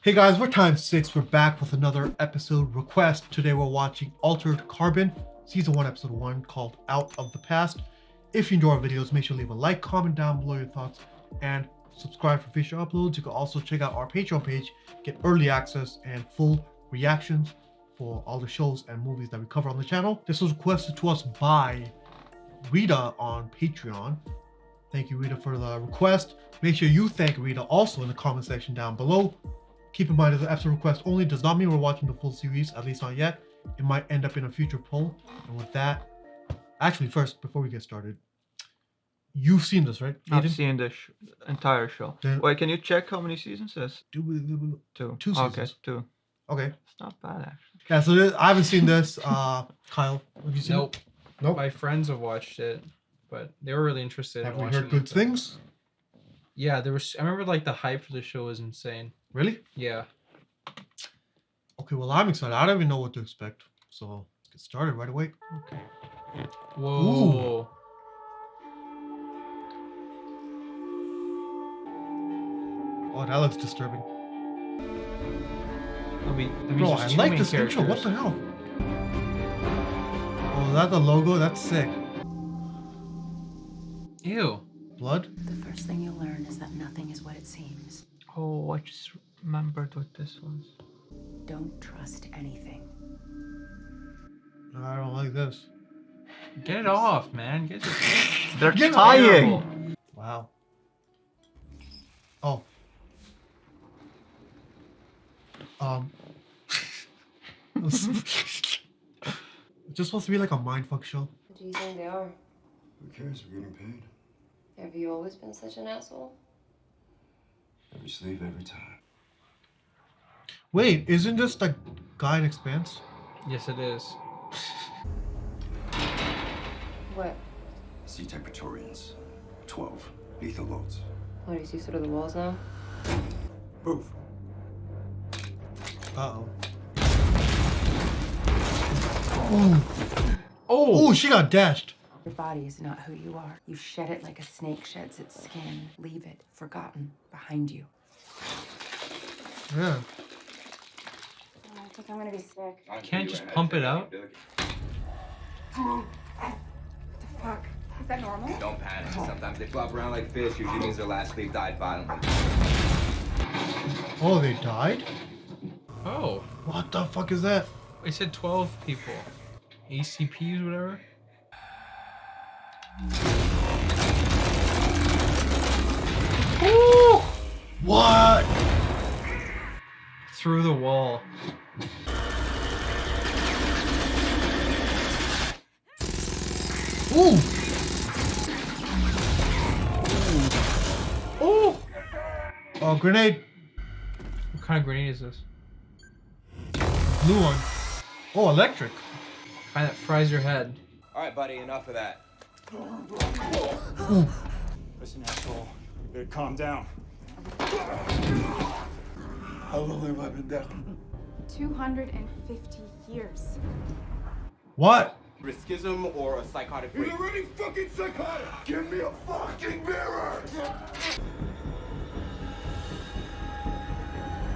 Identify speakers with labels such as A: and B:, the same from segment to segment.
A: Hey guys, we're Time 6. We're back with another episode request. Today we're watching Altered Carbon, Season 1, Episode 1, called Out of the Past. If you enjoy our videos, make sure to leave a like, comment down below your thoughts, and subscribe for future uploads. You can also check out our Patreon page, get early access and full reactions for all the shows and movies that we cover on the channel. This was requested to us by Rita on Patreon. Thank you, Rita, for the request. Make sure you thank Rita also in the comment section down below. Keep in mind, as an episode request only does not mean we're watching the full series, at least not yet. It might end up in a future poll. And with that, actually, first, before we get started, you've seen this, right, Aiden?
B: I've seen the entire show. Wait, can you check how many seasons it is? Two.
A: Two seasons.
B: Okay, two.
A: Okay.
B: It's not bad, actually.
A: Yeah, so I haven't seen this. Kyle, have you seen
C: Nope.
A: it? Nope.
C: My friends have watched it, but they were really interested
A: Have
C: in
A: we
C: watching
A: heard good
C: it.
A: things?
C: Yeah, there was. I remember like the hype for the show was insane.
A: Really?
C: Yeah.
A: Okay, well, I'm excited. I don't even know what to expect. So let's get started right away.
B: Okay.
C: Whoa.
A: Oh, that looks disturbing. Bro, I like this intro. What the hell? Oh, is that the logo? That's sick.
C: Ew.
A: Blood?
D: The first thing you'll learn is that nothing is what it seems.
B: Oh, I just remembered what this was.
D: Don't trust anything.
A: I don't like this.
C: Get it off, man. Get it.
B: They're
A: Get
B: tying!
A: Wow. Oh. It's just supposed to be like a mindfuck show.
E: What do you think they are?
F: Who cares? We're getting paid.
E: Have you always been such an asshole?
F: Every sleeve, every time.
A: Wait, isn't this the guy in Expanse?
C: Yes, it is.
E: What?
F: C-Tech Praetorians. 12. Lethal loads.
E: What, do you see through the walls now?
F: Move.
A: Uh-oh. Oh.
C: Oh!
A: Oh, she got dashed.
D: Your body is not who you are. You shed it like a snake sheds its skin. Leave it forgotten behind you.
A: Yeah.
E: I think I'm gonna be sick.
C: Can't just pump it out.
E: What the fuck? Is that normal?
G: Don't panic. Sometimes they flop around like fish. Usually means their last sleep died violently.
A: Oh, they died?
C: Oh.
A: What the fuck is that?
C: It said 12 people. ACPs, whatever.
A: Ooh! What?
C: Through the wall.
A: Ooh! Ooh! Oh, grenade.
C: What kind of grenade is this?
A: Blue one. Oh, electric.
C: Kind that fries your head.
G: All right, buddy. Enough of that.
A: Ooh.
H: Listen, asshole. You better calm down. How long have I been down?
I: 250 years.
A: What?
G: Riskism or a psychotic break?
F: You're already fucking psychotic! Give me a fucking mirror!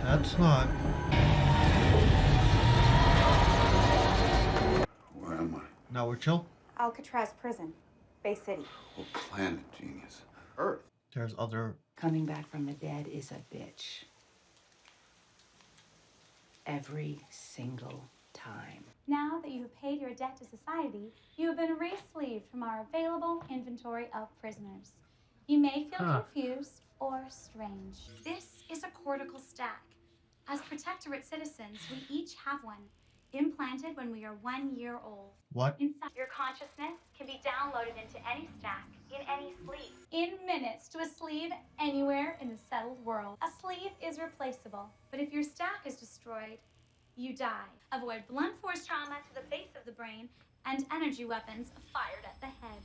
A: That's not.
F: Where am I?
A: Now we're chill.
I: Alcatraz Prison, Bay City.
F: What planet, genius?
G: Earth.
A: There's other.
D: Coming back from the dead is a bitch. Every single time.
I: Now that you have paid your debt to society, you have been re-sleeved from our available inventory of prisoners. You may feel confused or strange. This is a cortical stack. As Protectorate citizens, we each have one, implanted when we are 1 year old.
A: What?
I: Inside, your consciousness can be downloaded into any stack, in any sleeve, in minutes to a sleeve anywhere in the settled world. A sleeve is replaceable, but if your stack is destroyed, you die. Avoid blunt force trauma to the base of the brain and energy weapons fired at the head.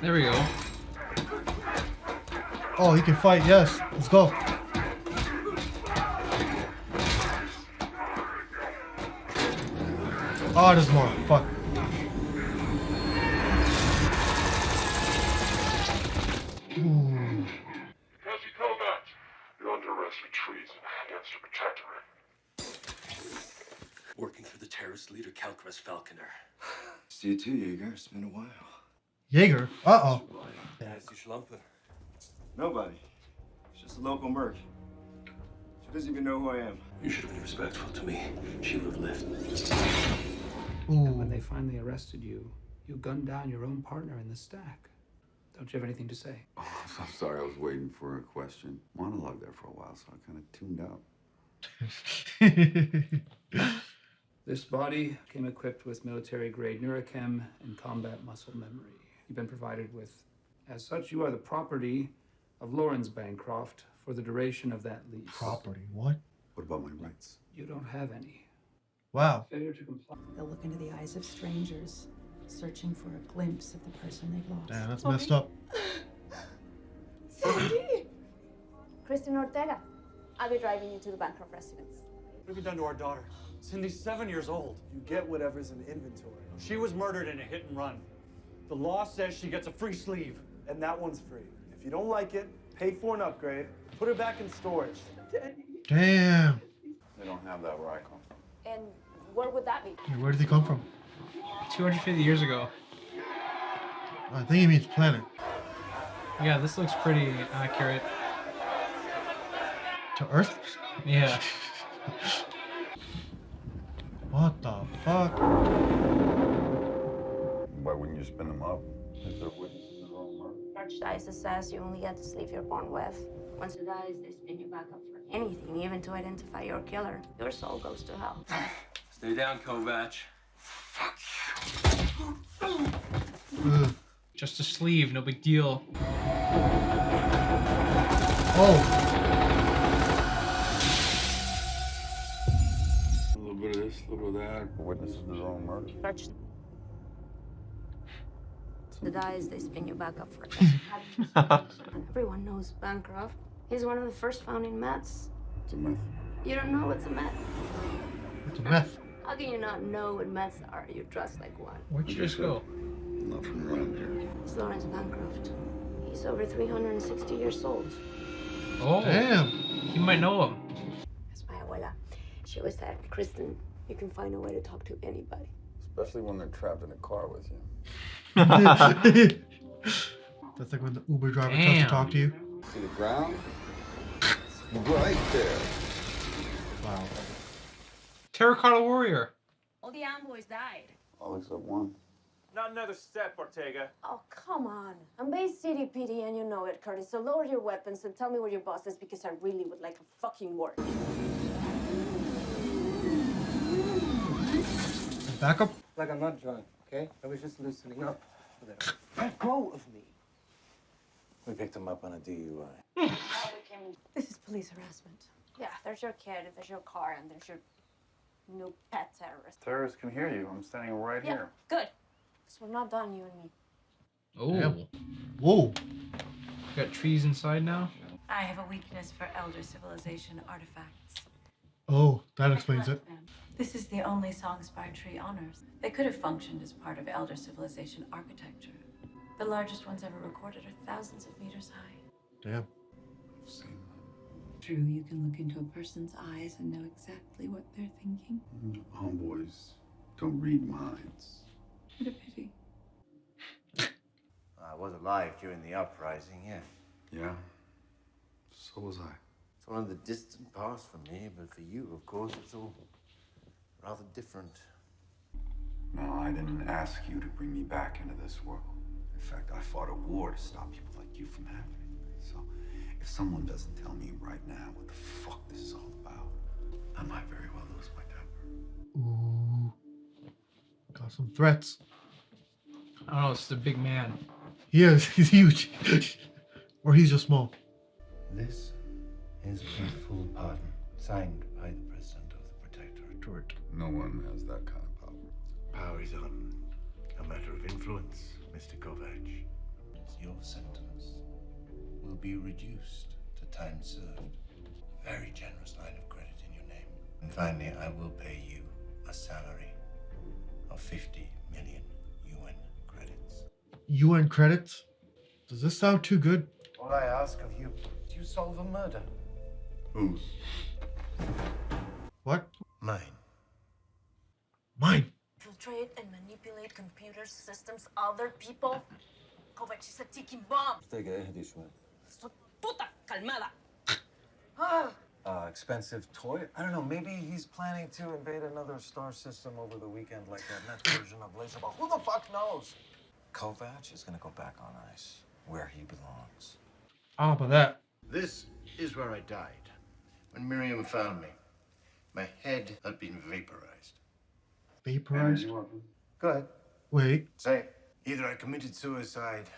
C: There we go.
A: Oh, he can fight. Yes. Let's go. Oh, there's more. Fuck. Ooh.
J: As you tell that, you're under arrest for treason against your Loyalist leader Kalkras Falconer.
K: See you too, Jaeger. It's been a while.
A: Jaeger? Uh-oh.
J: That's die Schlampe.
K: Nobody. It's just a local merc. She doesn't even know who I am.
J: You should have been respectful to me. She would have lived.
L: And when they finally arrested you, you gunned down your own partner in the stack. Don't you have anything to say?
K: Oh, I'm sorry. I was waiting for a question. Monologue there for a while, so I kind of tuned out.
L: This body came equipped with military-grade neurochem and combat muscle memory. You've been provided with, as such, you are the property of Lawrence Bancroft for the duration of that lease.
A: Property? What?
K: What about my rights?
L: You don't have any.
A: Wow.
L: Failure to comply.
D: They'll look into the eyes of strangers, searching for a glimpse of the person they've lost.
A: Damn, that's messed up.
E: Cindy! Kristen Ortega. I'll be driving you to the Bancroft residence.
H: What have you done to our daughter? Cindy's 7 years old. You get whatever's in inventory. She was murdered in a hit and run. The law says she gets a free sleeve.
M: And that one's free. If you don't like it, pay for an upgrade, put her back in storage.
A: Damn.
K: They don't have that where I come from.
E: And where would that be?
A: Where does he come from?
C: 250 years ago.
A: I think he means planet.
C: Yeah, this looks pretty accurate.
A: To Earth?
C: Yeah.
A: What the fuck?
K: Why wouldn't you spin them up? Is there witnesses in the wrong murder?
E: Archdiocese says you only get the sleeve you're born with. Once it dies, they spin you back up for anything, even to identify your killer. Your soul goes to hell.
J: Stay down, Kovac.
C: Just a sleeve, no big deal.
A: Oh.
K: A little bit of this, a little bit of that. Witnesses in the wrong murder.
E: The dies, they spin you back up for Everyone knows Bancroft. He's one of the first founding Mets.
K: It's a myth.
E: You don't know what's a Met?
A: It's a meth.
E: How can you not know what Mets are? You're dressed like one.
C: Where'd you just go?
K: Not from around here.
E: It's Lawrence Bancroft. He's over 360 years old.
C: Oh,
A: damn.
C: He might know him.
E: That's my abuela. She always said, Kristen, you can find a way to talk to anybody.
K: Especially when they're trapped in a car with you.
A: That's like when the Uber driver tries to talk to you.
K: See the ground? Right there.
A: Wow.
C: Terracotta Warrior.
E: All the envoys died.
K: All except one.
H: Not another step, Ortega.
E: Oh, come on. I'm base CDPD and you know it, Curtis. So lower your weapons and tell me where your boss is because I really would like a fucking word.
A: Back up.
N: Like I'm not drunk, okay? I was just loosening up. Let go of me.
J: We picked him up on a DUI.
E: This is police harassment. Yeah, there's your kid, there's your car, and there's your new pet terrorist.
K: Terrorists can hear you. I'm standing right
E: Yeah,
K: here.
E: good. Because we're not done, you and me.
C: Oh.
A: Damn. Whoa.
C: Got trees inside now?
D: I have a weakness for elder civilization artifacts.
A: Oh, that explains it.
D: This is the only song Spire Tree honors. They could have functioned as part of elder civilization architecture. The largest ones ever recorded are thousands of meters high.
A: Damn.
K: I've seen
D: True, you can look into a person's eyes and know exactly what they're thinking.
K: them. Homeboys don't read minds.
D: What a pity.
O: I was alive during the uprising, yes.
K: Yeah. So was I.
O: It's one of the distant past for me, but for you, of course, it's all rather different.
K: No, I didn't ask you to bring me back into this world. In fact, I fought a war to stop people like you from happening. So, if someone doesn't tell me right now what the fuck this is all about, I might very well lose my temper.
A: Ooh. Got some threats.
C: I don't know, it's the big man.
A: He is. He's huge. Or he's just small.
O: This is a full pardon, signed by the President of the Protectorate.
K: No one has that kind of power.
O: Power is a matter of influence, Mr. Kovac. Your sentence will be reduced to time served. Very generous line of credit in your name. And finally, I will pay you a salary of 50 million UN credits.
A: UN credits? Does this sound too good?
O: All I ask of you, do you solve a murder?
K: Whose?
A: What?
O: Mine.
A: Mine.
E: Infiltrate and manipulate computer systems, other people. Kovac is a ticking bomb. Soy puta calmada.
J: Expensive toy? I don't know, maybe he's planning to invade another star system over the weekend like that next version of Laserball. Who the fuck knows? Kovac is gonna go back on ice, where he belongs.
A: How about that?
O: This is where I died. When Miriam found me, my head had been vaporized.
A: Vaporized?
O: Go ahead.
A: Wait.
O: Say it. Either I committed suicide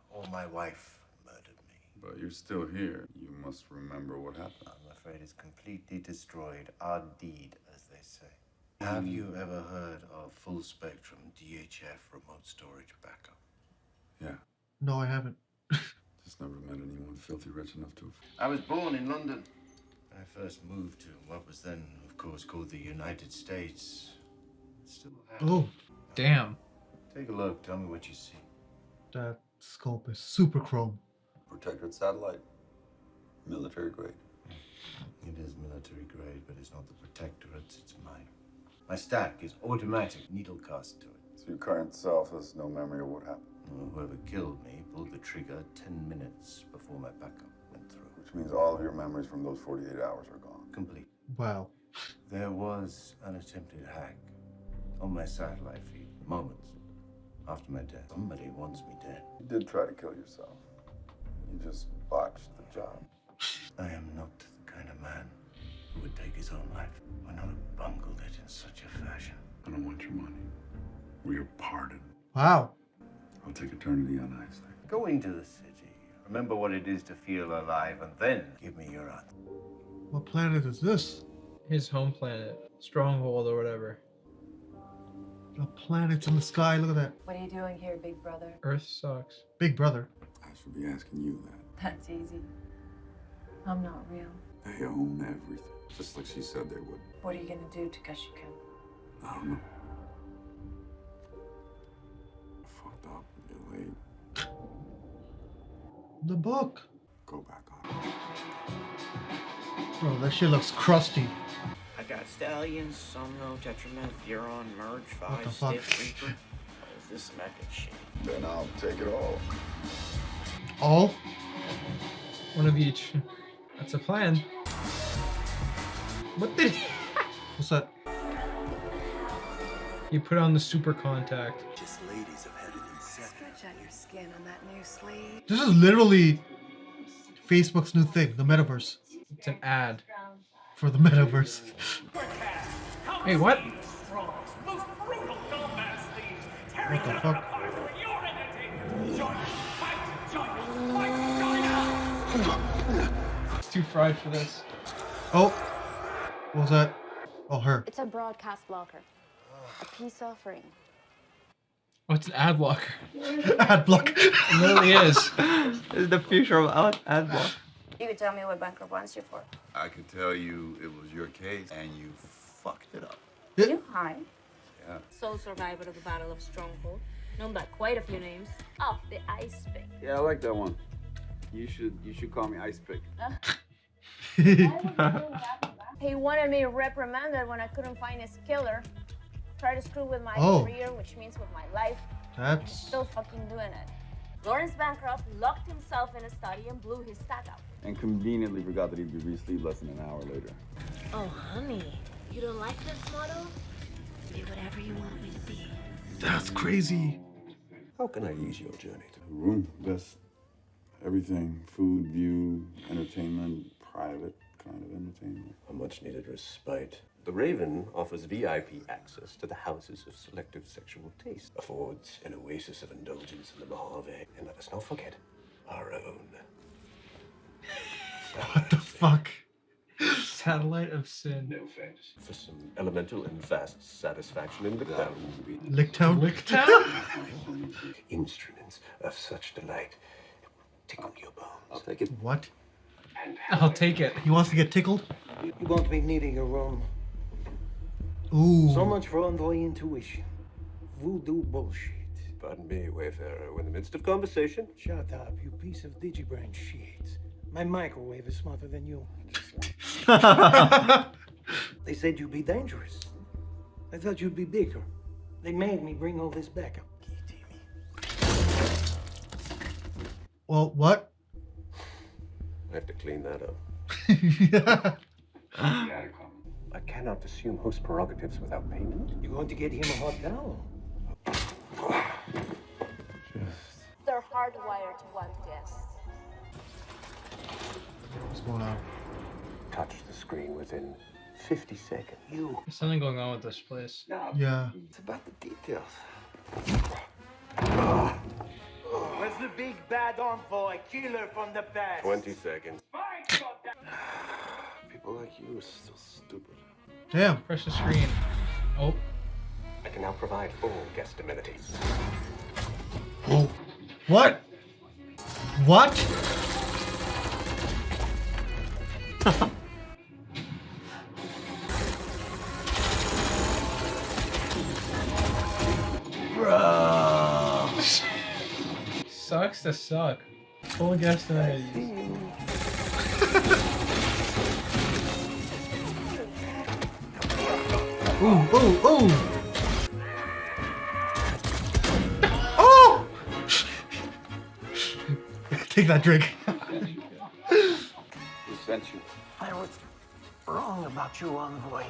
O: or my wife murdered me.
K: But you're still here. You must remember what happened.
O: I'm afraid it's completely destroyed our deed, as they say. Have you ever heard of full spectrum DHF remote storage backup?
K: Yeah.
A: No, I haven't.
K: Just never met anyone filthy rich enough to.
O: I was born in London. I first moved to what was then, of course, called the United States. Still have.
A: Oh,
C: damn.
O: Take a look. Tell me what you see.
A: That scope is super chrome.
K: Protected satellite. Military grade.
O: It is military grade, but it's not the protectorate's, it's mine. My stack is automatic, needle cast to it.
K: So your current self has no memory of what happened.
O: Well, whoever killed me pulled the trigger 10 minutes before my backup went through.
K: Which means all of your memories from those 48 hours are gone.
O: Complete.
A: Wow.
O: There was an attempted hack on my satellite feed moments after my death. Somebody wants me dead.
K: You did try to kill yourself. You just botched the job.
O: I am not the kind of man who would take his own life. I know who bungled it in such a fashion.
K: I don't want your money. We are parted.
A: Wow.
K: I'll take eternity on ice.
O: Go into the city. Remember what it is to feel alive, and then give me your answer.
A: What planet is this?
C: His home planet. Stronghold or whatever.
A: The planets in the sky. Look at that.
D: What are you doing here, big brother?
C: Earth sucks.
A: Big brother.
K: I should be asking you that.
D: That's easy. I'm not real.
K: They own everything. Just like she said they would.
D: What are you gonna do to Kashyyyk?
K: I don't know. I fucked up. You're late.
A: The book.
K: Go back on.
A: Bro, that shit looks crusty.
P: I got stallions, Somno, Tetramet, Furon, Merge,
A: What the
P: 5,
A: fuck?
P: Stiff, Reaper. What is this method shit?
K: Then I'll take it all.
A: All?
C: One of each. That's a plan. What did
A: What's that?
C: he put on the super contact?
F: Just ladies have had it inside.
D: Stretch out your skin on that new sleeve.
A: This is literally Facebook's new thing, the metaverse.
C: It's an ad.
A: For the metaverse.
C: Hey, what?
A: What the fuck?
C: It's too fried for this.
A: Oh. What was that? Oh, her.
E: It's a broadcast blocker. A peace offering.
C: Oh, it's an ad blocker.
A: Ad block.
C: It literally is.
B: This is the future of ad block.
E: You can tell me what Bancroft wants you for.
K: I could tell you it was your case and you fucked it up.
E: You high?
K: Yeah.
E: Sole survivor of the Battle of Stronghold. Known by quite a few names. Off the ice pick.
Q: Yeah, I like that one. You should call me Ice Pick.
E: He wanted me reprimanded when I couldn't find his killer. Tried to screw with my
A: Oh.
E: career, which means with my life.
A: That's
E: Still fucking doing it. Lawrence Bancroft locked himself in a study and blew his stack out.
Q: And conveniently forgot that he'd be re-sleeved less than an hour later.
E: Oh, honey. You don't like this model? Be whatever you want me to be.
A: That's crazy.
J: How can I ease your journey?
K: Room, best. Everything. Food, view, entertainment, private kind of entertainment.
J: A much-needed respite. The Raven offers VIP access to the houses of selective sexual taste. Affords an oasis of indulgence in the Mojave. And let us not forget, our own.
A: What the fuck?
C: Satellite of Sin.
J: No fantasy. For some elemental and vast satisfaction in the town.
A: Licktown?
C: Licktown?
J: Instruments of such delight. Tickle your bones. I'll take it.
A: What?
C: I'll take it.
A: He wants to get tickled?
N: You won't be needing a room.
A: Ooh.
N: So much for envoy intuition. Voodoo bullshit.
J: Pardon me, Wayfarer. We're in the midst of conversation.
N: Shut up, you piece of digibrain shit. My microwave is smarter than you. They said you'd be dangerous. I thought you'd be bigger. They made me bring all this back up.
A: Well, what?
R: I have to clean that up.
A: Yeah.
R: I cannot assume host prerogatives without payment.
N: You're going to get him a hot towel.
E: They're hardwired to want guests.
A: What's going on?
R: Touch the screen within 50 seconds.
C: There's something going on with this place.
A: Yeah.
R: It's about the details.
N: Where's the big bad envoy killer from the past?
R: 20 seconds. People like you are still stupid.
A: Damn.
C: Press the screen. Oh.
R: I can now provide full guest amenities.
A: Oh. What? What?
C: Bro. Sucks to suck. Full guest amenities.
A: Ooh, ooh, ooh! Oh! Take that drink.
R: Who sent you?
N: I was wrong about you, envoy.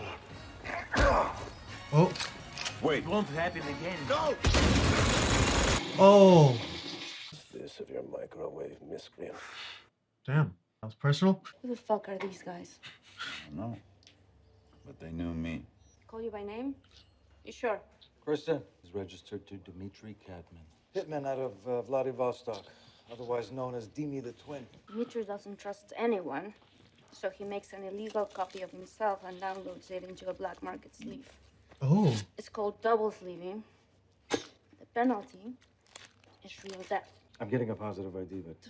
A: Oh.
R: Wait.
N: It won't happen again. No!
A: Oh.
R: This of your microwave miscreant.
A: Damn. That was personal.
D: Who the fuck are these guys?
K: I don't know. But they knew me.
D: Call you by name? You sure?
J: Kristen is registered to Dmitri Katman. Hitman out of Vladivostok, otherwise known as Dimi the Twin.
D: Dmitri doesn't trust anyone, so he makes an illegal copy of himself and downloads it into a black market sleeve.
A: Oh.
D: It's called double sleeving. The penalty is real death.
J: I'm getting a positive ID, but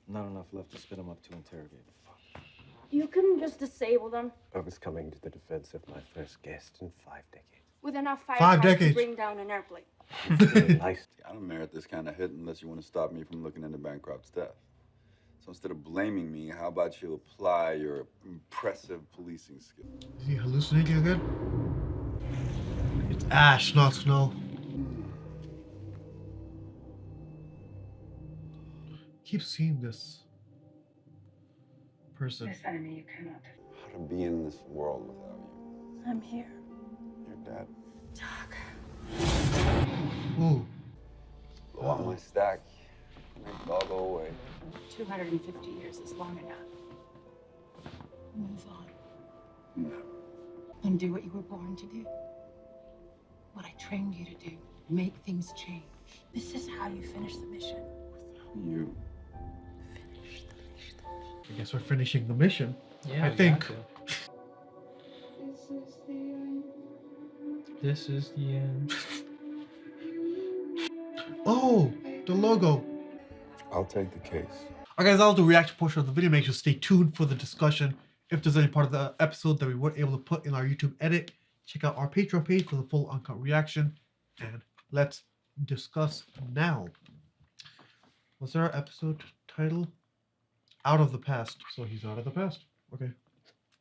J: not enough left to spin him up to interrogate.
D: You couldn't just disable them
R: I was coming to the defense of my first guest in 5 decades.
D: with enough
A: 5
D: firepower to
A: decades.
D: bring down an airplane.
R: Nice.
K: I don't merit this kind of hit unless you want to stop me from looking into Bancroft's death. So instead of blaming me, how about you apply your impressive policing skills?
A: Is he hallucinating again? It's ash, not snow. Keep seeing this person.
D: This enemy you cannot.
K: How to be in this world without you?
D: I'm here.
K: Your dad.
A: Ooh.
K: Blow out my stack. Make it all go away.
D: 250 years is long enough. Move on.
K: No.
D: And do what you were born to do. What I trained you to do. Make things change. This is how you finish the mission.
K: You.
A: I guess we're finishing the mission.
C: Yeah,
A: I
C: we
A: think.
C: got to. This is the end.
A: Oh, the logo.
K: I'll take the case.
A: Alright guys, that was the reaction portion of the video. Make sure to stay tuned for the discussion. If there's any part of the episode that we weren't able to put in our YouTube edit, check out our Patreon page for the full uncut reaction. And let's discuss now. What's our episode title? Out of the past. So he's out of the past. Okay.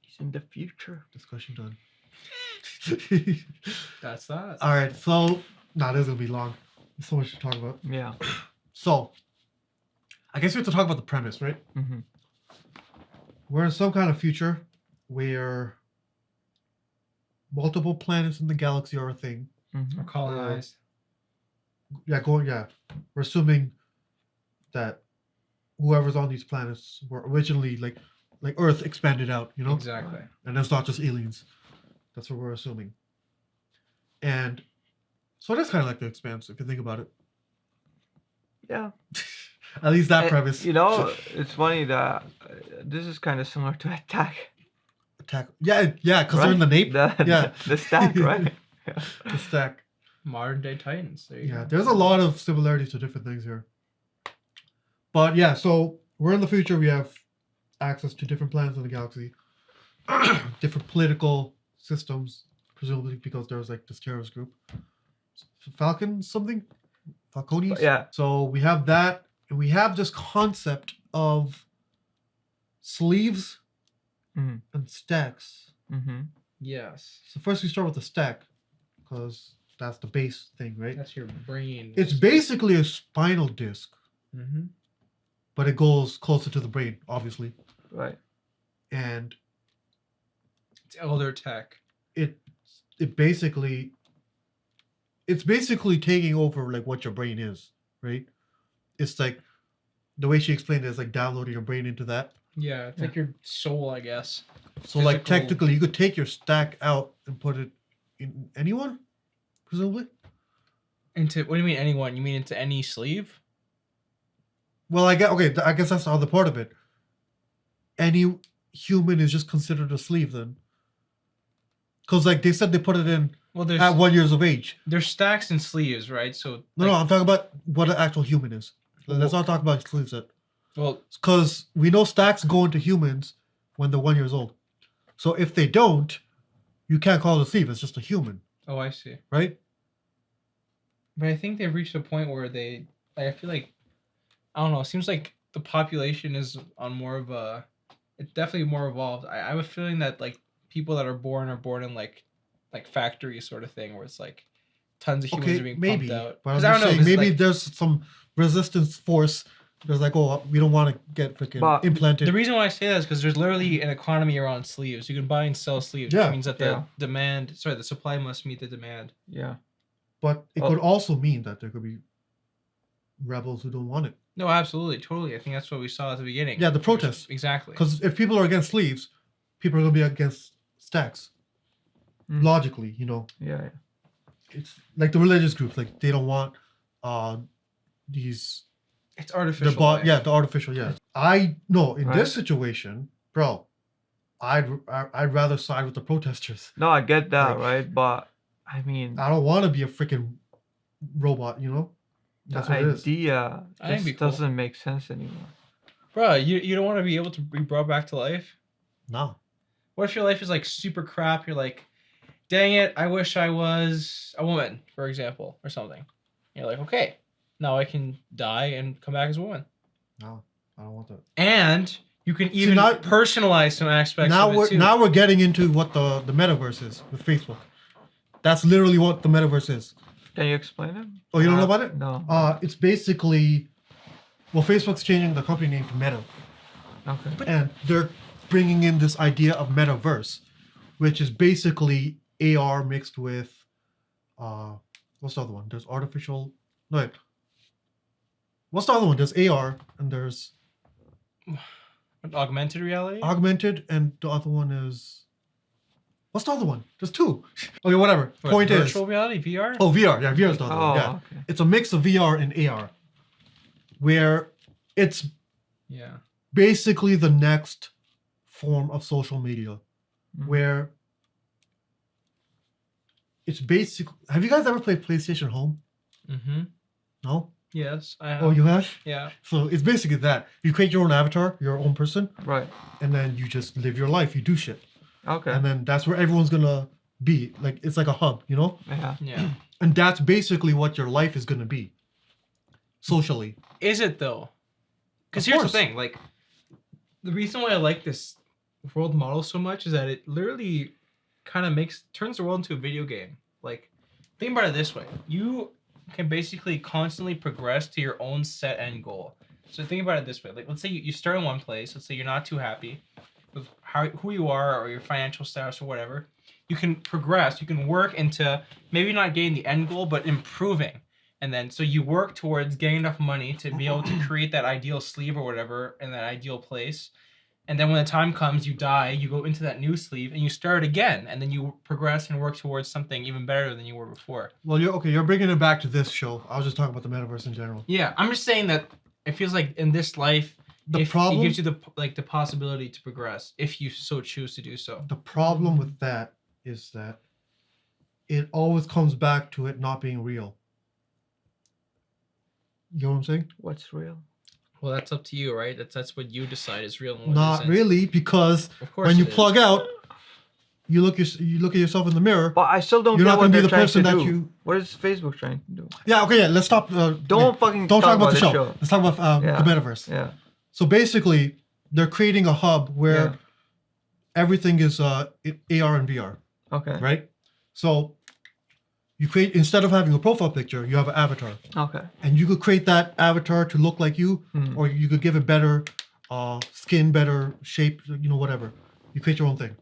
B: He's in the future.
A: Discussion done.
C: That's that.
A: Alright, so this is gonna be long. There's so much to talk about.
B: Yeah.
A: So I guess we have to talk about the premise, right?
B: Mm-hmm.
A: We're in some kind of future where multiple planets in the galaxy are a thing.
B: Mm-hmm.
C: Or colonized.
A: We're assuming that whoever's on these planets were originally like Earth expanded out, you know?
C: Exactly.
A: And it's not just aliens. That's what we're assuming. And so that's kind of like The Expanse, if you think about it.
B: Yeah.
A: At least that premise.
B: You know, it's funny that this is kind of similar to Attack.
A: Yeah, because they're in the nape.
B: The stack, right?
A: Yeah. The stack.
C: Modern day Titans. There you go.
A: There's a lot of similarities to different things here. But yeah, so we're in the future. We have access to different planets in the galaxy, different political systems, presumably because there's like this terrorist group, Falconis.
B: Yeah.
A: So we have that, and we have this concept of sleeves and stacks.
B: Mm-hmm.
C: Yes.
A: So first we start with the stack. because that's the base thing, right?
C: That's your brain.
A: It's basically a spinal disc,
C: Mm-hmm.
A: but it goes closer to the brain, obviously.
B: Right.
A: And
C: it's elder tech.
A: It's basically taking over like what your brain is, right? It's like the way she explained it is like downloading your brain into that.
C: Yeah, it's like your soul, I guess.
A: So like technically you could take your stack out and put it in anyone, presumably?
C: Into what do you mean anyone? You mean into any sleeve?
A: Well, I guess that's the other part of it. Any human is just considered a sleeve then. Because like they said they put it in at 1 year of age.
C: There's stacks and sleeves, right? So
A: No, I'm talking about what an actual human is. Let's not talk about sleeves yet.
C: Well,
A: because we know stacks go into humans when they're 1 year old. So if they don't, you can't call it a sleeve. It's just a human.
C: Oh, I see.
A: Right?
C: But I think they've reached a point where I feel like, I don't know, it seems like the population is on more of a, it's definitely more evolved. I have a feeling that like people that are born in like factories sort of thing where it's like tons of humans are being pumped out.
A: But I'm just saying, maybe there's some resistance force. There's like, oh, we don't want to get freaking implanted.
C: The reason why I say that is because there's literally an economy around sleeves. You can buy and sell sleeves.
A: Yeah.
C: Which means that the supply must meet the demand.
B: Yeah.
A: But it could also mean that there could be rebels who don't want it.
C: No, absolutely, totally. I think that's what we saw at the beginning.
A: Yeah, the protests.
C: Exactly.
A: Because if people are against sleeves, people are going to be against stacks. Logically, you know.
B: Yeah.
A: It's like the religious groups, like they don't want these.
C: It's artificial.
A: The artificial. Yeah. In this situation, bro, I'd rather side with the protesters.
B: No, I get that, right? But I mean,
A: I don't want to be a freaking robot, you know. That's what it is.
B: The idea just doesn't make sense anymore.
C: Bro, you don't want to be able to be brought back to life?
A: No.
C: What if your life is like super crap? You're like, dang it, I wish I was a woman, for example, or something. You're like, okay, now I can die and come back as a woman.
A: No, I don't want that.
C: And you can even personalize some aspects of it too.
A: Now we're getting into what the metaverse is with Facebook. That's literally what the metaverse is.
B: Can you explain it?
A: Oh, you don't know about it?
B: No.
A: It's basically, Facebook's changing the company name to Meta.
B: Okay.
A: And they're bringing in this idea of metaverse, which is basically AR mixed with, what's the other one? There's artificial. No, wait. What's the other one? There's AR and there's
C: augmented reality.
A: Augmented, and the other one is. What's the other one? There's two. Okay, whatever. Point is
C: virtual reality, VR.
A: Oh, VR. Yeah, VR is the other one. Yeah,
B: okay.
A: It's a mix of VR and AR, where it's basically the next form of social media, where it's basic. Have you guys ever played PlayStation Home?
C: Mm-hmm.
A: No.
C: Yes, I have.
A: Oh, you have?
C: Yeah.
A: So it's basically that you create your own avatar, your own person,
B: right?
A: And then you just live your life. You do shit.
B: Okay.
A: And then that's where everyone's gonna be. Like it's like a hub, you know?
B: Yeah.
C: Yeah.
A: And that's basically what your life is gonna be. Socially.
C: Is it though? Because here's the thing, like the reason why I like this world model so much is that it literally kind of turns the world into a video game. Like, think about it this way. You can basically constantly progress to your own set end goal. So think about it this way. Like, let's say you start in one place. Let's say you're not too happy with who you are or your financial status or whatever. You can progress. You can work into maybe not getting the end goal, but improving. And then so you work towards getting enough money to be able to create that ideal sleeve or whatever in that ideal place. And then when the time comes, you die, you go into that new sleeve and you start again. And then you progress and work towards something even better than you were before.
A: Well, you're bringing it back to this show. I was just talking about the metaverse in general.
C: Yeah, I'm just saying that it feels like in this life, it gives you the possibility to progress if you so choose to do so.
A: The problem with that is that it always comes back to it not being real. You know what I'm saying?
B: What's real?
C: Well, that's up to you, right? That's what you decide is real. And what
A: Not
C: isn't.
A: really, because when you plug out, you look at yourself in the mirror.
B: But I still don't.
A: You're not
B: going to
A: be the person that you.
B: What is Facebook trying to do?
A: Yeah. Okay. Yeah. Let's stop.
B: Don't
A: talk about the show. Let's talk about the metaverse.
B: Yeah.
A: So basically, they're creating a hub where everything is AR and VR.
B: Okay.
A: Right. So You create, instead of having a profile picture, you have an avatar.
B: Okay.
A: And you could create that avatar to look like you, or you could give it better skin, better shape, whatever. You create your own thing.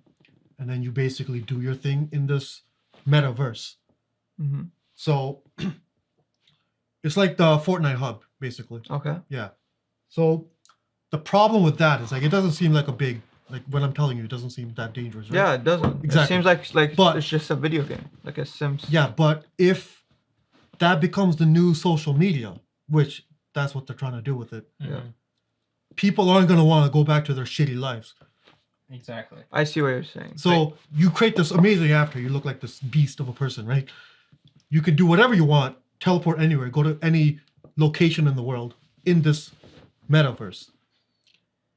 A: And then you basically do your thing in this metaverse.
B: Mm-hmm.
A: So it's like the Fortnite hub, basically.
B: Okay.
A: Yeah. So the problem with that is like it doesn't seem like a big, like when I'm telling you, it doesn't seem that dangerous, right?
B: Yeah, it doesn't.
A: Exactly.
B: It seems like
A: but,
B: it's just a video game, like a Sims.
A: Yeah, but if that becomes the new social media, which that's what they're trying to do with it,
B: Yeah.
A: people aren't going to want to go back to their shitty lives.
C: Exactly.
B: I see what you're saying.
A: So you create this amazing avatar. You look like this beast of a person, right? You can do whatever you want, teleport anywhere, go to any location in the world in this metaverse.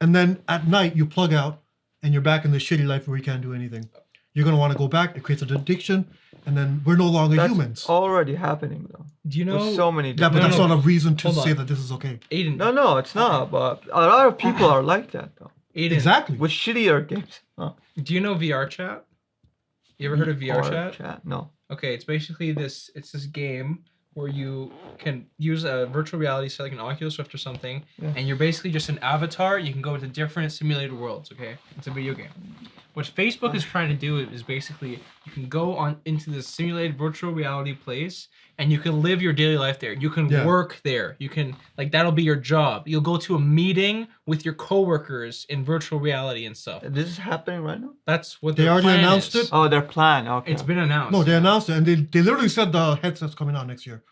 A: And then at night, you plug out and you're back in the shitty life where you can't do anything. You're going to want to go back. It creates an addiction. And then we're no longer
B: That's
A: humans.
B: already happening, though.
C: Do you know?
B: There's so many.
A: Yeah, but that's not a reason to
C: Hold
A: say
C: on.
A: that this is okay.
C: Aiden.
B: No, it's not. But a lot of people are like that, though.
C: Aiden.
A: Exactly.
B: With shittier games. Huh.
C: Do you know VR chat? You ever heard of VR chat?
B: No.
C: Okay, it's basically this. It's this game where you can use a virtual reality set like an Oculus Rift or something, and you're basically just an avatar. You can go into different simulated worlds. Okay, it's a video game. What Facebook is trying to do is basically you can go on into this simulated virtual reality place and you can live your daily life there. You can work there. You can that'll be your job. You'll go to a meeting with your coworkers in virtual reality and stuff.
B: This is happening right now?
C: That's what
A: They
C: their
A: already
C: plan
A: announced
C: is.
A: it?
B: Oh, their plan. Okay.
C: It's been announced.
A: No, they announced it, and they literally said the headset's coming out next year.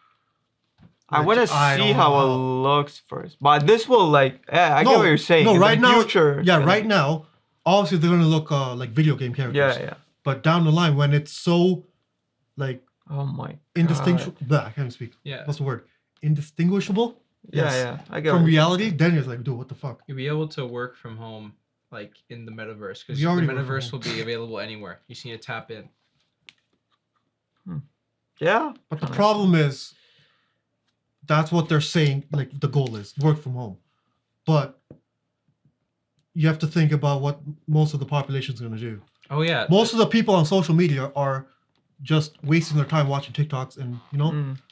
B: I want to
A: I
B: see
A: don't
B: how it
A: know.
B: looks first. But this will I get what you're saying.
A: No,
B: In
A: right
B: the
A: now,
B: future,
A: yeah,
B: it's gonna-
A: right now, obviously they're gonna look like video game characters.
B: Yeah.
A: But down the line, when it's so
B: Oh my.
A: indistinguishable, I can't speak.
C: Yeah.
A: What's the word? Indistinguishable.
B: Yeah, I get
A: From
B: what you're
A: reality, then you're like, dude, what the fuck?
C: You'll be able to work from home, in the metaverse, because
A: We
C: the
A: already work from
C: metaverse
A: home.
C: will be available anywhere. You just need to tap in.
B: Yeah.
A: But the problem is, that's what they're saying. Like the goal is work from home, but you have to think about what most of the population is going to do.
C: Oh yeah.
A: Most of the people on social media are just wasting their time watching TikToks, and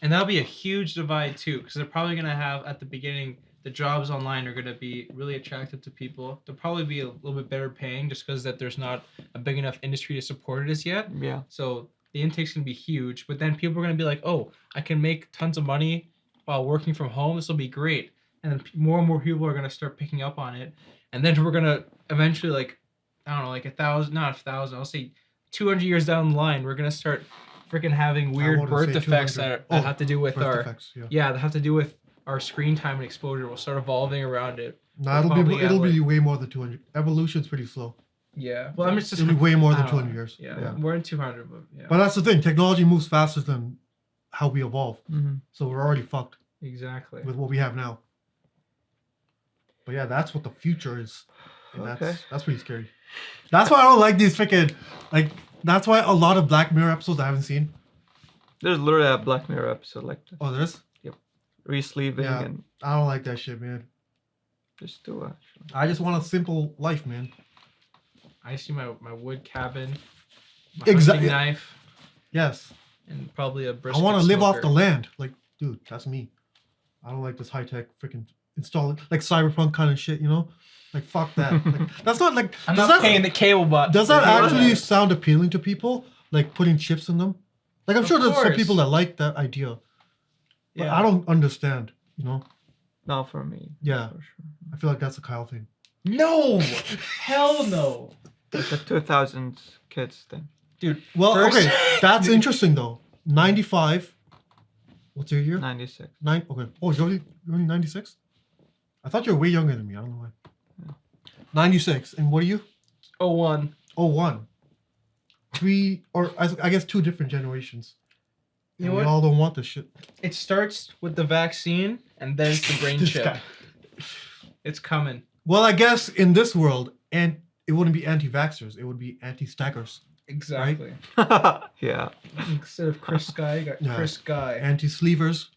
C: And that'll be a huge divide too, because they're probably gonna have at the beginning the jobs online are gonna be really attractive to people. They'll probably be a little bit better paying just because that there's not a big enough industry to support it as yet.
B: Yeah.
C: So the intake's gonna be huge, but then people are gonna be like, oh, I can make tons of money while working from home. This will be great, and then more and more people are gonna start picking up on it, and then we're gonna eventually I don't know, 1,000, not 1,000, I'll say 200 years down the line, we're gonna start freaking having weird
A: wouldn't
C: birth
A: say
C: effects
A: 200.
C: that have to do with
A: birth
C: our
A: effects,
C: that have to do with our screen time and exposure. We'll start evolving around it.
A: Nah, it'll be way more than 200. Evolution's pretty slow.
C: Yeah. Well, I'm just
A: It'll be way more than
C: I don't
A: 200
C: know.
A: years.
C: Yeah, more than 200, but yeah.
A: But that's the thing. Technology moves faster than how we evolve.
B: Mhm.
A: So we're already fucked
C: Exactly.
A: with what we have now. But yeah, that's what the future is. And
B: Okay.
A: that's pretty scary. That's why I don't like these freaking that's why a lot of Black Mirror episodes I haven't seen.
B: There's literally a Black Mirror episode like that.
A: Oh, there is?
B: Yep. Re-sleeving
A: Yeah.
B: and
A: I don't like that shit, man.
B: just do it. Actually.
A: I just want a simple life, man.
C: I see my wood cabin, my
A: Exactly.
C: hunting knife,
A: Yes.
C: and probably a
A: I
C: brisket
A: want to live off the
C: smoker.
A: land. Like, dude, that's me. I don't like this high tech freaking install cyberpunk kind of shit, Like, fuck that. That's not like.
C: I'm
A: does
C: not
A: that-
C: paying the cable bot.
A: Does that
C: for doing
A: actually
C: that.
A: sound appealing to people? Like putting chips in them? Like, I'm
C: Of
A: sure there's some
C: course.
A: people that like that idea. But
C: Yeah.
A: I don't understand,
B: Not for me.
A: Yeah.
B: For sure.
A: I feel like that's a Kyle thing.
C: No! Hell no!
B: It's a 2000s kids thing.
C: Dude,
A: Well,
C: first-
A: okay. That's interesting, though. 95. What's your year?
B: 96.
A: Okay. Oh, you're only 96? I thought you were way younger than me. I don't know why. 96. And what are you?
C: 01.
A: 01. I guess 2 different generations.
C: You
A: And
C: know
A: we
C: what?
A: all don't want this shit.
C: It starts with the vaccine, and then it's the brain
A: This
C: chip.
A: guy.
C: It's coming.
A: Well, I guess in this world, and it wouldn't be anti-vaxxers. It would be anti-stackers.
C: Exactly.
B: Yeah.
C: Instead of Chris Guy, you got
A: Yeah.
C: Chris Guy.
A: Anti-sleevers.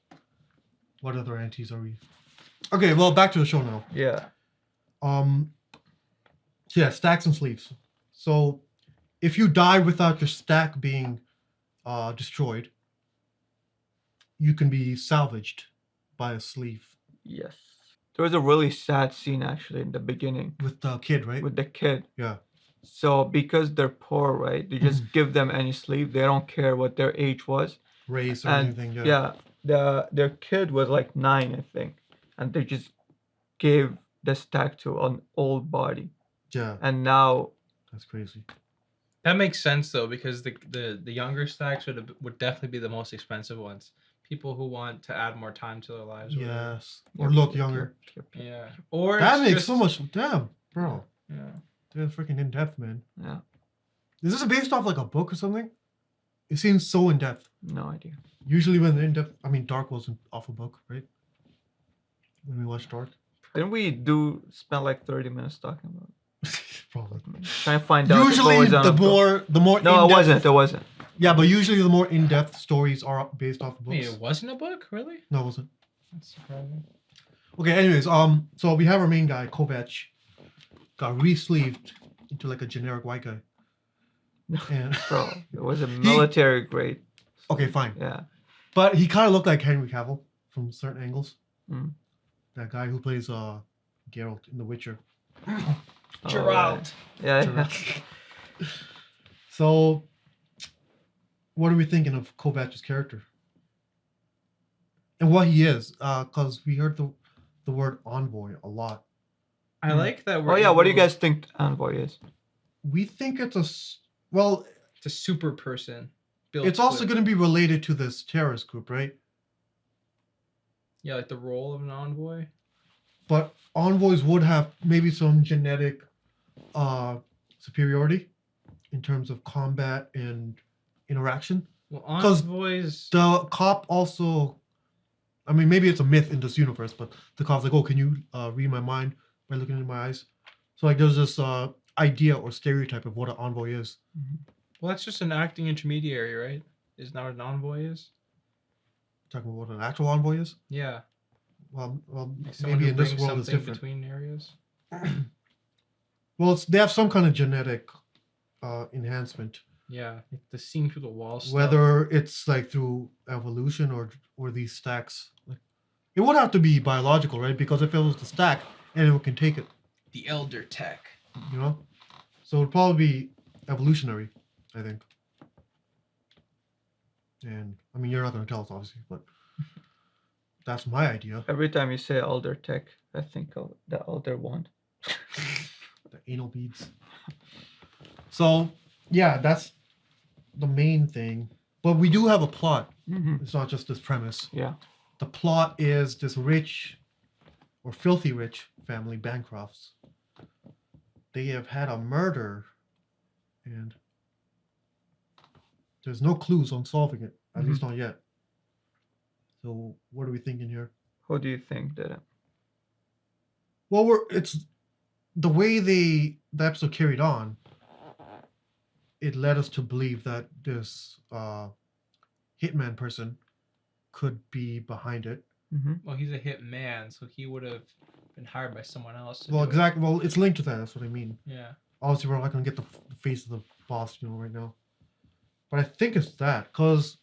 A: What other antis are we? Okay, well, back to the show now.
B: Yeah.
A: Yeah, stacks and sleeves. So, if you die without your stack being destroyed, you can be salvaged by a sleeve.
B: Yes. There was a really sad scene actually in the beginning
A: With the kid, right?
B: with the kid.
A: Yeah.
B: So because they're poor, right? They just give them any sleeve. They don't care what their age was.
A: Race or
B: And
A: anything.
B: yeah, their kid was like 9, I think, and they just gave the stack to an old body.
A: Yeah.
B: And now
A: that's crazy.
C: That makes sense though, because the younger stacks would definitely be the most expensive ones. People who want to add more time to their lives. Or whatever.
A: Yes. Or look younger.
C: Yeah. Or
A: that
C: it's
A: makes
C: just,
A: so much. Damn, bro.
C: Yeah.
A: They're freaking in depth, man.
B: Yeah.
A: Is this based off like a book or something? It seems so in depth.
B: No idea.
A: Usually when they're in depth, I mean, Dark wasn't off a book, right? When we watched Dark.
B: Didn't we spend like 30 minutes talking about it?
A: Probably.
B: Trying to find out.
A: Usually the more
B: No, it wasn't. It wasn't.
A: Yeah, but usually the more in-depth stories are based off of books.
C: Wait, it wasn't a book, really?
A: No, it wasn't.
C: That's surprising.
A: Okay, anyways, so we have our main guy, Kovac, got re-sleeved into like a generic white guy. And
B: Bro, it was a military grade.
A: Okay, fine.
B: Yeah.
A: But he kind of looked like Henry Cavill from certain angles.
B: Mm.
A: That guy who plays Geralt in The Witcher.
C: Geralt.
B: Yeah.
A: So, what are we thinking of Kovac's character? And what he is? Because we heard the word envoy a lot.
C: I like that word.
B: Oh yeah, what do you guys think envoy is?
A: We think it's it's
C: a super person.
A: It's also going to be related to this terrorist group, right?
C: Yeah, like the role of an envoy.
A: But envoys would have maybe some genetic superiority in terms of combat and interaction.
C: Well, envoys.
A: The cop also, I mean, maybe it's a myth in this universe, but the cop's like, oh, can you read my mind by looking into my eyes? So like, there's this idea or stereotype of what an envoy is.
C: Well, that's just an acting intermediary, right? Isn't that what an envoy is?
A: Talking about what an actual envoy is?
C: Yeah.
A: Well,
C: Like someone
A: maybe
C: who
A: in this
C: brings
A: world it's
C: something
A: different.
C: between areas.
A: Well, they have some kind of genetic enhancement.
C: Yeah, like the seeing through the walls.
A: Whether it's like through evolution or these stacks. Like, it would have to be biological, right? Because if it was the stack, anyone can take it.
C: The elder tech.
A: You know? So it would probably be evolutionary, I think. And I mean, you're not going to tell us, obviously, but that's my idea.
B: Every time you say elder tech, I think of the elder one.
A: The anal beads. So, yeah, that's the main thing. But we do have a plot.
B: Mm-hmm.
A: It's not just this premise.
B: Yeah.
A: The plot is this rich or filthy rich family, Bancrofts. They have had a murder and there's no clues on solving it, at least not yet. So what are we thinking here?
B: Who do you think did it?
A: Well, it's the way the episode carried on. It led us to believe that this hitman person could be behind it.
B: Mm-hmm.
C: Well, he's a hit man, so he would have been hired by someone else.
A: Well, exactly. Well, it's linked to that. That's what I mean.
C: Yeah.
A: Obviously, we're not going to get the face of the boss, right now. But I think it's that, because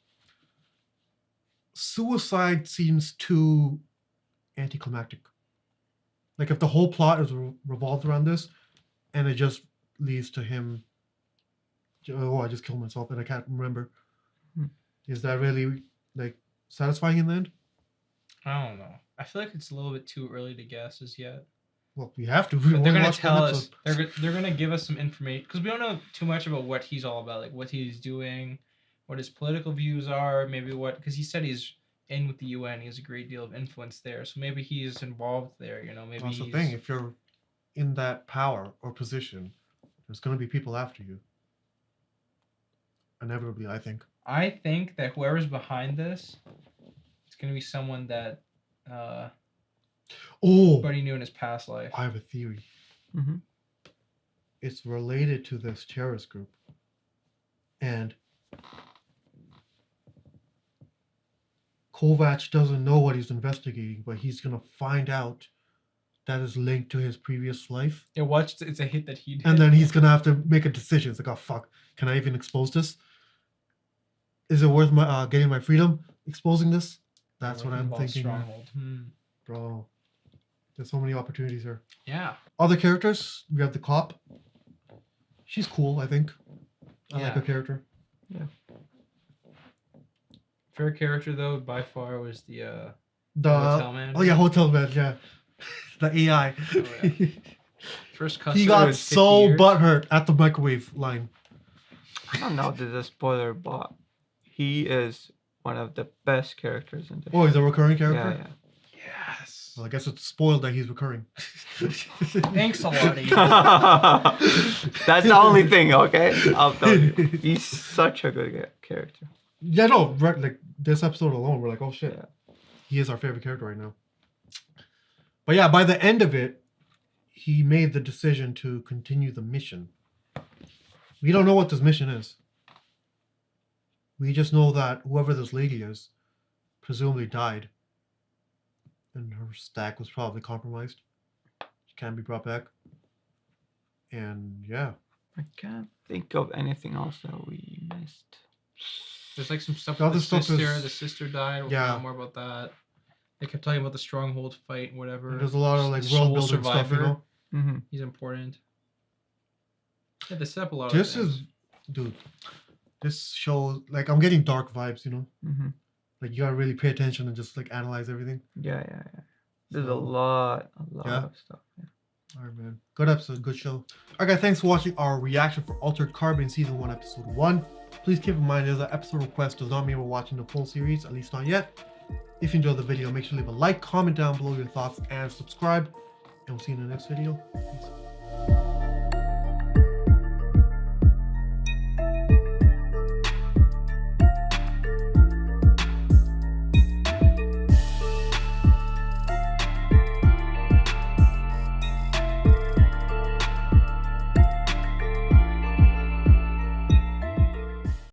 A: suicide seems too anticlimactic. Like, if the whole plot is revolved around this, and it just leads to him, oh, I just killed myself, and I can't remember. Is that really, like, satisfying in the end?
C: I don't know. I feel like it's a little bit too early to guess as yet.
A: Well, we have to.
C: But they're gonna tell us. They're gonna give us some information because we don't know too much about what he's all about, like what he's doing, what his political views are, maybe what because he said he's in with the UN. He has a great deal of influence there, so maybe he's involved there. Maybe
A: that's the thing. If you're in that power or position, there's gonna be people after you. Inevitably, I think.
C: I think that whoever's behind this, it's gonna be someone that. Everybody knew in his past life.
A: I have a theory.
B: Mm-hmm.
A: It's related to this terrorist group. And Kovac doesn't know what he's investigating, but he's going to find out that is linked to his previous life.
C: Yeah, it's a hit that he did.
A: And then he's going to have to make a decision. It's like, oh, fuck. Can I even expose this? Is it worth getting my freedom exposing this? That's what I'm
C: involves
A: thinking.
C: Stronghold.
A: Bro, there's so many opportunities here.
C: Yeah.
A: Other characters, we have the cop. She's cool, I think. I like
C: Yeah.
A: her character.
B: Yeah.
C: Favorite character though, by far, was the
A: Hotel
C: man.
A: Oh yeah, hotel man. Yeah, the AI.
C: Oh, yeah. First customer.
A: He got
C: in 50
A: so
C: years.
A: butthurt at the microwave line.
B: I don't know if this is a spoiler, but he is one of the best characters in the
A: Oh, he's a
B: show.
A: recurring character?
B: Yeah,
C: Yes.
A: Well, I guess it's spoiled that he's recurring.
C: Thanks a lot.
B: yeah. That's the only thing, okay? I'll tell you. He's such a good character.
A: Yeah, no, right, like this episode alone, we're like, oh shit, he is our favorite character right now. But yeah, by the end of it, he made the decision to continue the mission. We don't know what this mission is. We just know that whoever this lady is, presumably died, and her stack was probably compromised. She can't be brought back. And yeah,
B: I can't think of anything else that we missed.
C: There's like some stuff
A: The
C: with
A: other
C: the
A: stuff
C: sister.
A: is-
C: The sister died. We'll
A: Yeah.
C: find out more about that. They kept talking about the stronghold fight and whatever.
A: and there's a lot of like
C: Sole
A: world building stuff, you know.
B: Mm-hmm.
C: He's important. Yeah, they set up a lot
A: This
C: of
A: is, dude, this show, like, I'm getting dark vibes, you know?
B: Mm-hmm.
A: Like, you gotta really pay attention and just, like, analyze everything.
B: Yeah. There's a
A: So-
B: lot
A: Yeah.
B: of stuff. Yeah.
A: All right, man. Good episode, good show. All right, guys, thanks for watching our reaction for Altered Carbon Season 1, Episode 1. Please keep in mind, there's an episode request does not mean we're watching the full series, at least not yet. If you enjoyed the video, make sure to leave a like, comment down below your thoughts, and subscribe. And we'll see you in the next video. Peace.